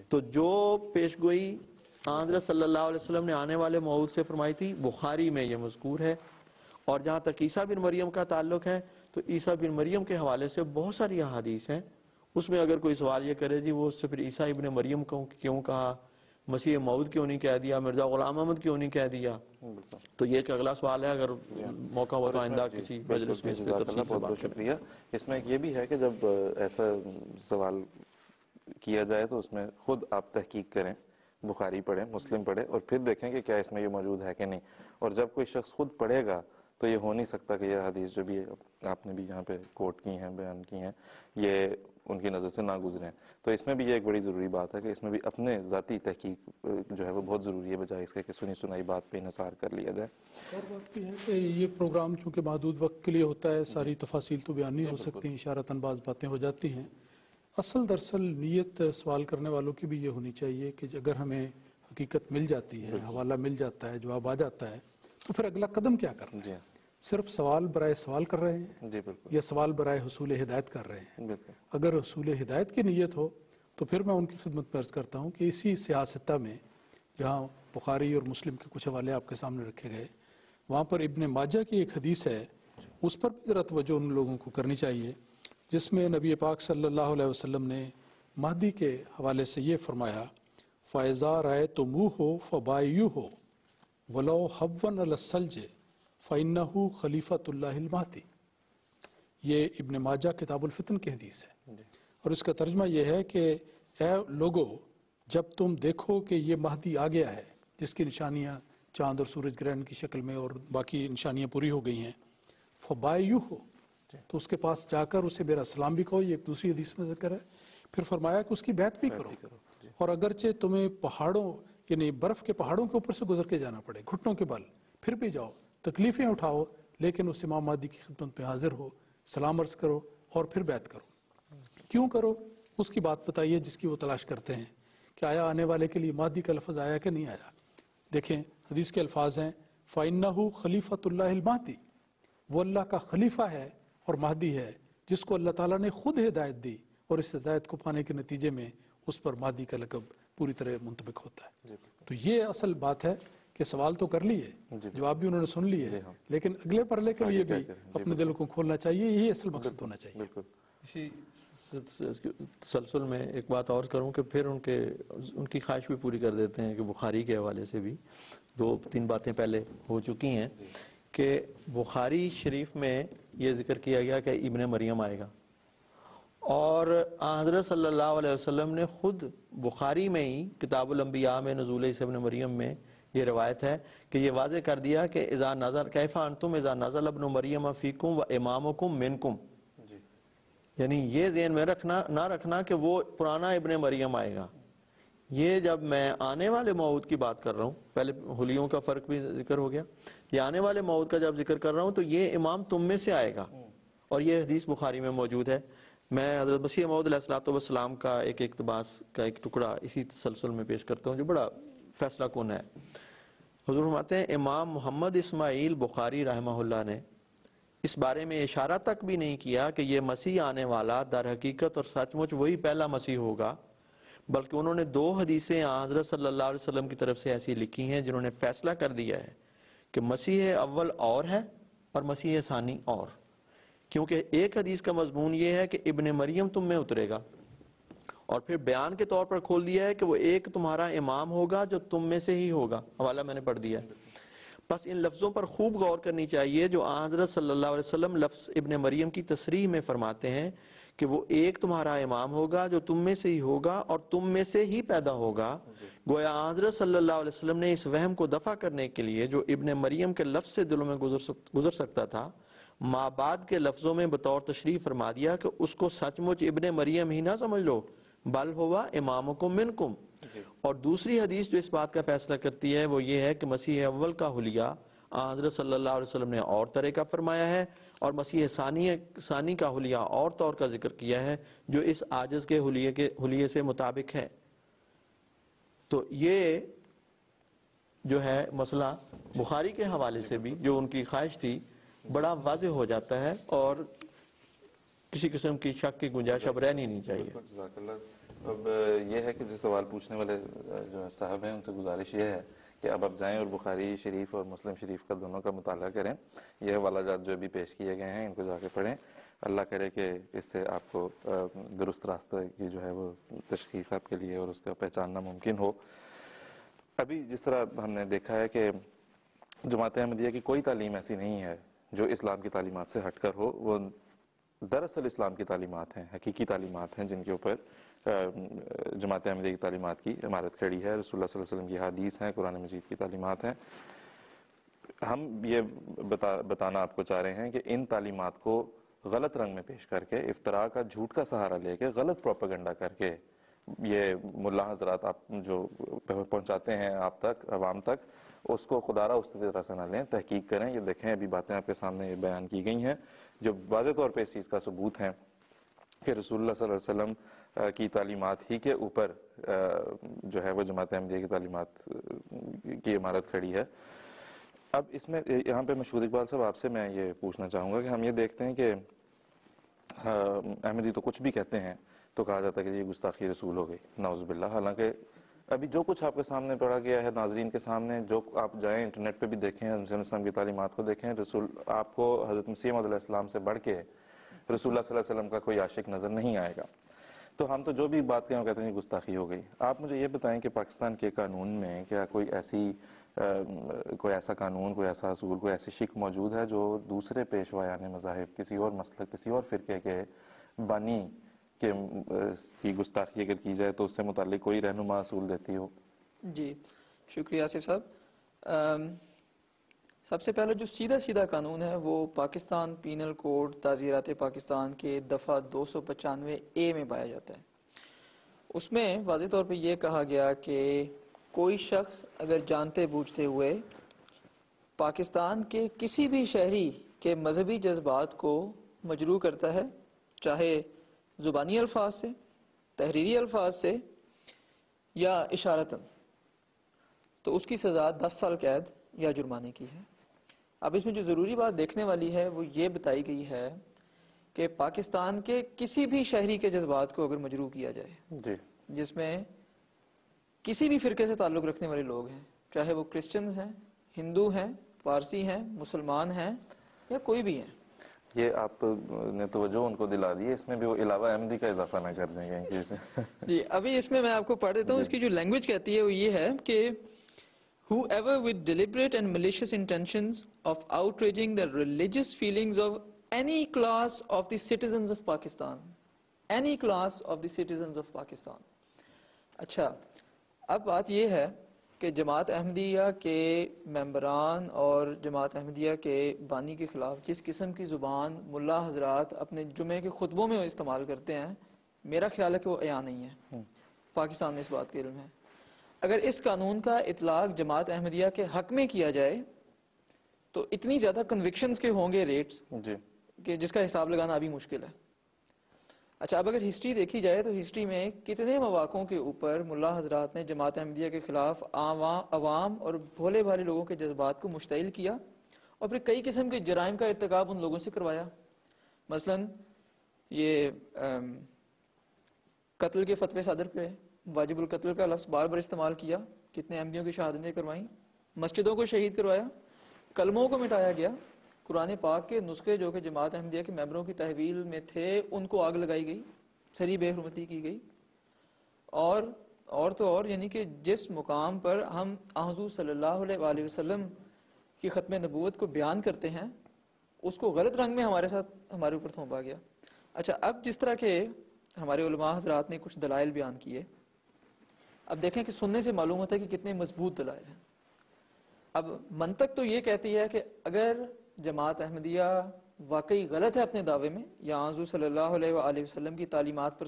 تو جو پیش گوئی حضرت صلی اللہ علیہ وسلم نے آنے والے موعود سے فرمائی تھی بخاری میں یہ مذکور ہے. اور جہاں تک عیسیٰ بن مریم کا تعلق ہے تو عیسیٰ بن مریم کے حوالے سے بہت ساری احادیث ہیں. اس میں اگر کوئی سوال یہ کرے جی وہ اس سے پھر عیسیٰ ابن مریم کو کیوں کہا, مسیح موعود کیوں نہیں کہہ دیا, مرزا غلام احمد کیوں نہیں کہہ دیا, تو یہ ایک اگلا سوال ہے. اگر موقع ہو تو آئندہ کسی مجلس میں اس پہ تفصیل سے بات کریں. شکریہ. اس میں یہ بھی ہے کہ جب ایسا سوال کیا جائے تو اس میں خود آپ تحقیق کریں, بخاری پڑھیں, مسلم پڑھیں, اور پھر دیکھیں کہ کیا اس میں یہ موجود ہے کہ نہیں. اور جب کوئی شخص خود پڑھے گا تو یہ ہو نہیں سکتا کہ یہ حدیث جو بھی آپ نے بھی یہاں پہ کوٹ کی ہیں, بیان کی ہیں, یہ ان کی نظر سے نہ گزریں. تو اس میں بھی یہ ایک بڑی ضروری بات ہے کہ اس میں بھی اپنے ذاتی تحقیق جو ہے وہ بہت ضروری ہے, بجائے اس کے کہ سنی سنائی بات پہ انحصار کر لیا جائے. اور بات یہ ہے کہ یہ پروگرام چونکہ محدود وقت کے لیے ہوتا ہے, ساری تفاصیل تو بیان نہیں ہو سکتی ہیں, اشارتاً بعض باتیں ہو جاتی ہیں. اصل دراصل نیت سوال کرنے والوں کی بھی یہ ہونی چاہیے کہ اگر ہمیں حقیقت مل جاتی ہے, حوالہ مل جاتا ہے, جواب آ جاتا ہے, تو پھر اگلا قدم کیا کرنا ہے. صرف سوال برائے سوال کر رہے ہیں یا سوال برائے حصول ہدایت کر رہے ہیں. اگر حصول ہدایت کی نیت ہو تو پھر میں ان کی خدمت میں عرض کرتا ہوں کہ اسی سیاستہ میں جہاں بخاری اور مسلم کے کچھ حوالے آپ کے سامنے رکھے گئے, وہاں پر ابن ماجہ کی ایک حدیث ہے, اس پر بھی ذرا توجہ ان لوگوں کو کرنی چاہیے, جس میں نبی پاک صلی اللہ علیہ وسلم نے مہدی کے حوالے سے یہ فرمایا, فَإِذَا رَأَيْتُمُوهُ فَبَايِعُوهُ وَلَوْ حَبًّا عَلَى الثَّلْجِ فَإِنَّهُ خَلِيفَةُ اللَّهِ الْمَهْدِي. یہ ابن ماجہ کتاب الفتن کی حدیث ہے, اور اس کا ترجمہ یہ ہے کہ اے لوگو, جب تم دیکھو کہ یہ مہدی آ گیا ہے جس کی نشانیاں چاند اور سورج گرہن کی شکل میں اور باقی نشانیاں پوری ہو گئی ہیں, فَبَايِعُوهُ, تو اس کے پاس جا کر اسے میرا سلام بھی کہو. یہ ایک دوسری حدیث میں ذکر ہے. پھر فرمایا کہ اس کی بیعت بھی کرو, اور اگرچہ تمہیں پہاڑوں یعنی برف کے پہاڑوں کے اوپر سے گزر کے جانا پڑے, گھٹنوں کے بل, پھر بھی جاؤ, تکلیفیں اٹھاؤ, لیکن اس امام مہدی کی خدمت میں حاضر ہو, سلام عرض کرو اور پھر بیعت کرو. کیوں کرو؟ اس کی بات بتائیے جس کی وہ تلاش کرتے ہیں کہ آیا آنے والے کے لیے مہدی کا لفظ آیا کہ نہیں آیا. دیکھیں حدیث کے الفاظ ہیں, فَإِنَّهُ خَلِيفَةُ اللَّهِ الْمَهْدِي, وہ اللہ کا خلیفہ ہے اور مہدی ہے جس کو اللہ تعالیٰ نے خود ہدایت دی, اور اس ہدایت کو پانے کے نتیجے میں اس پر مہدی کا لقب پوری طرح منطبق ہوتا ہے. تو یہ اصل بات ہے کہ سوال تو کر لیے, جواب بھی انہوں نے سن لیے, لیکن اگلے پرلے کے لیے بھی اپنے دل کو کھولنا چاہیے. یہی اصل مقصد ہونا چاہیے. اسی تسلسل میں ایک بات اور کروں کہ پھر ان کی خواہش بھی پوری کر دیتے ہیں کہ بخاری کے حوالے سے بھی 2-3 باتیں پہلے ہو چکی ہیں کہ بخاری شریف میں یہ ذکر کیا گیا کہ ابن مریم آئے گا, اور حضرت صلی اللہ علیہ وسلم نے خود بخاری میں ہی کتاب الانبیاء میں نزول عیسی ابن مریم میں یہ روایت ہے کہ یہ واضح کر دیا کہ اذا نزل کیف انتم اذا نزل ابن مریم فیکم و امامکم منکم. یعنی یہ ذہن میں نہ رکھنا کہ وہ پرانا ابن مریم آئے گا. یہ جب میں آنے والے موعود کی بات کر رہا ہوں, پہلے حلیوں کا فرق بھی ذکر ہو گیا, یہ آنے والے موعود کا جب ذکر کر رہا ہوں تو یہ امام تم میں سے آئے گا, اور یہ حدیث بخاری میں موجود ہے. میں حضرت مسیح موعود علیہ السلام کا ایک اقتباس کا ایک ٹکڑا اسی تسلسل میں پیش کرتا ہوں جو بڑا فیصلہ کن ہے. حضور فرماتے ہیں, امام محمد اسماعیل بخاری رحمہ اللہ نے اس بارے میں اشارہ تک بھی نہیں کیا کہ یہ مسیح آنے والا در حقیقت اور سچ مچ وہی پہلا مسیح ہوگا, بلکہ انہوں نے 2 حدیثیں حضرت صلی اللہ علیہ وسلم کی طرف سے ایسی لکھی ہیں جنہوں نے فیصلہ کر دیا ہے کہ مسیح اول اور ہے اور مسیح ثانی اور. کیونکہ ایک حدیث کا مضمون یہ ہے کہ ابن مریم تم میں اترے گا, اور پھر بیان کے طور پر کھول دیا ہے کہ وہ ایک تمہارا امام ہوگا جو تم میں سے ہی ہوگا. حوالہ میں نے پڑھ دیا ہے. بس ان لفظوں پر خوب غور کرنی چاہیے جو حضرت صلی اللہ علیہ وسلم لفظ ابن مریم کی تصریح میں فرماتے ہیں کہ وہ ایک تمہارا امام ہوگا جو تم میں سے ہی ہوگا اور تم میں سے ہی پیدا ہوگا. گویا حضرت صلی اللہ علیہ وسلم نے اس وہم کو دفع کرنے کے لیے جو ابن مریم کے لفظ سے دلوں میں گزر سکتا تھا, ماں بعد کے لفظوں میں بطور تشریح فرما دیا کہ اس کو سچ مچ ابن مریم ہی نہ سمجھ لو, بل ہوا امامکم منکم. اور دوسری حدیث جو اس بات کا فیصلہ کرتی ہے وہ یہ ہے کہ مسیح اول کا حلیہ حضرت صلی اللہ علیہ وسلم نے اور طرح کا فرمایا ہے, اور مسیح ثانی کا حلیہ اور طور کا ذکر کیا ہے جو اس عاجز کے حلیے سے مطابق ہے. تو یہ جو ہے مسئلہ بخاری کے حوالے سے بھی جو ان کی خواہش تھی بڑا واضح ہو جاتا ہے, اور کسی قسم کی شک کی گنجائش اب رہنی نہیں چاہیے. اب یہ ہے کہ جو سوال پوچھنے والے جو صاحب ہیں ان سے گزارش یہ ہے کہ اب آپ جائیں اور بخاری شریف اور مسلم شریف کا دونوں کا مطالعہ کریں. یہ حوالہ جات جو ابھی پیش کیے گئے ہیں ان کو جا کے پڑھیں. اللہ کرے کہ اس سے آپ کو درست راستہ کی جو ہے وہ تشخیص آپ کے لیے اور اس کا پہچاننا ممکن ہو. ابھی جس طرح ہم نے دیکھا ہے کہ جماعت احمدیہ کی کوئی تعلیم ایسی نہیں ہے جو اسلام کی تعلیمات سے ہٹ کر ہو. وہ دراصل اسلام کی تعلیمات ہیں, حقیقی تعلیمات ہیں جن کے اوپر جماعت احمدیہ کی تعلیمات کی عمارت کھڑی ہے. رسول اللہ صلی اللہ علیہ وسلم کی حدیث ہیں, قرآن مجید کی تعلیمات ہیں. ہم یہ بتانا آپ کو چاہ رہے ہیں کہ ان تعلیمات کو غلط رنگ میں پیش کر کے, افتراء کا, جھوٹ کا سہارا لے کے, غلط پروپیگنڈا کر کے یہ ملا حضرات آپ جو پہنچاتے ہیں آپ تک, عوام تک, اس کو خدا را اس طرح سے نہ لیں. تحقیق کریں. یہ دیکھیں ابھی باتیں آپ کے سامنے یہ بیان کی گئی ہیں جو واضح طور پہ اس چیز کا ثبوت ہے کہ رسول اللہ صلی اللہ علیہ وسلم کی تعلیمات ہی کے اوپر جو ہے وہ جماعت احمدیہ کی تعلیمات کی عمارت کھڑی ہے. اب اس میں یہاں پہ مشہور اقبال صاحب آپ سے میں یہ پوچھنا چاہوں گا کہ ہم یہ دیکھتے ہیں کہ احمدی تو کچھ بھی کہتے ہیں تو کہا جاتا ہے کہ یہ گستاخی رسول ہو گئی, نعوذ باللہ. حالانکہ ابھی جو کچھ آپ کے سامنے پڑھا گیا ہے, ناظرین کے سامنے, جو آپ جائیں انٹرنیٹ پہ بھی دیکھیں, اسلام کی تعلیمات کو دیکھیں, رسول آپ کو حضرت مسیح موعود علیہ السلام سے بڑھ کے رسول اللہ صلی اللہ علیہ وسلم کا کوئی عاشق نظر نہیں آئے گا. تو ہم تو جو بھی بات کہیں وہ کہتے ہیں گستاخی ہو گئی. آپ مجھے یہ بتائیں کہ پاکستان کے قانون میں کیا کوئی ایسا قانون, کوئی ایسا اصول, کوئی ایسی شک موجود ہے جو دوسرے پیشوایان مذاہب, کسی اور مسلک, کسی اور فرقے کے بانی کی گستاخی اگر کی جائے تو اس سے متعلق کوئی رہنما اصول دیتی ہو؟ جی شکریہ آصف صاحب. سب سے پہلے جو سیدھا قانون ہے وہ پاکستان پینل کوڈ تعزیرات پاکستان کے دفعہ 295A میں پایا جاتا ہے. اس میں واضح طور پہ یہ کہا گیا کہ کوئی شخص اگر جانتے بوجھتے ہوئے پاکستان کے کسی بھی شہری کے مذہبی جذبات کو مجروح کرتا ہے, چاہے زبانی الفاظ سے, تحریری الفاظ سے یا اشارتاً, تو اس کی سزا 10 سال قید یا جرمانے کی ہے. اب اس میں جو ضروری بات دیکھنے والی ہے وہ یہ بتائی گئی ہے کہ پاکستان کے کسی بھی شہری کے جذبات کو اگر مجروح کیا جائے جی, جس میں کسی بھی فرقے سے تعلق رکھنے والے لوگ ہیں, چاہے وہ کرسچنز ہیں, ہندو ہیں, پارسی ہیں, مسلمان ہیں یا کوئی بھی ہیں. یہ آپ نے توجہ ان کو دلا دی ہے, اس میں بھی وہ علاوہ احمدی کا اضافہ نہ کر دیں گے. جی ابھی اس میں آپ کو پڑھ دیتا ہوں. اس کی جو لینگویج کہتی ہے وہ یہ ہے کہ whoever with deliberate and malicious intentions of outraging the religious feelings of any class of the citizens of Pakistan, any class of the citizens of Pakistan. اچھا, اب بات یہ ہے کہ جماعت احمدیہ کے ممبران اور جماعت احمدیہ کے بانی کے خلاف جس قسم کی زبان ملا حضرات اپنے جمعے کے خطبوں میں استعمال کرتے ہیں, میرا خیال ہے کہ وہ عیاں نہیں ہے. پاکستان میں اس بات کے علم ہے. اگر اس قانون کا اطلاق جماعت احمدیہ کے حق میں کیا جائے تو اتنی زیادہ کنوکشنز کے ہوں گے ریٹس جی, کہ جس کا حساب لگانا ابھی مشکل ہے. اچھا, اب اگر ہسٹری دیکھی جائے تو ہسٹری میں کتنے مواقعوں کے اوپر ملا حضرات نے جماعت احمدیہ کے خلاف عوام اور بھولے بھالے لوگوں کے جذبات کو مشتعل کیا اور پھر کئی قسم کے جرائم کا ارتکاب ان لوگوں سے کروایا. مثلا یہ قتل کے فتوے صادر کرے, واجب القتل کا لفظ بار بار استعمال کیا, کتنے احمدیوں کی شہادتیں کروائیں, مسجدوں کو شہید کروایا, کلموں کو مٹایا گیا, قرآن پاک کے نسخے جو کہ جماعت احمدیہ کے ممبروں کی تحویل میں تھے ان کو آگ لگائی گئی, سری بے حرمتی کی گئی. اور تو اور یعنی کہ جس مقام پر ہم حضور صلی اللہ علیہ وآلہ وسلم کی ختم نبوت کو بیان کرتے ہیں اس کو غلط رنگ میں ہمارے اوپر تھوپا گیا. اچھا, اب جس طرح کے ہمارے علماء حضرات نے کچھ دلائل بیان کیے, اب دیکھیں کہ سننے سے معلوم ہوتا ہے کہ کتنے مضبوط دلائل ہیں. اب منطق تو یہ کہتی ہے کہ اگر جماعت احمدیہ واقعی غلط ہے اپنے دعوے میں یا حضور صلی اللہ علیہ وآلہ وسلم کی تعلیمات پر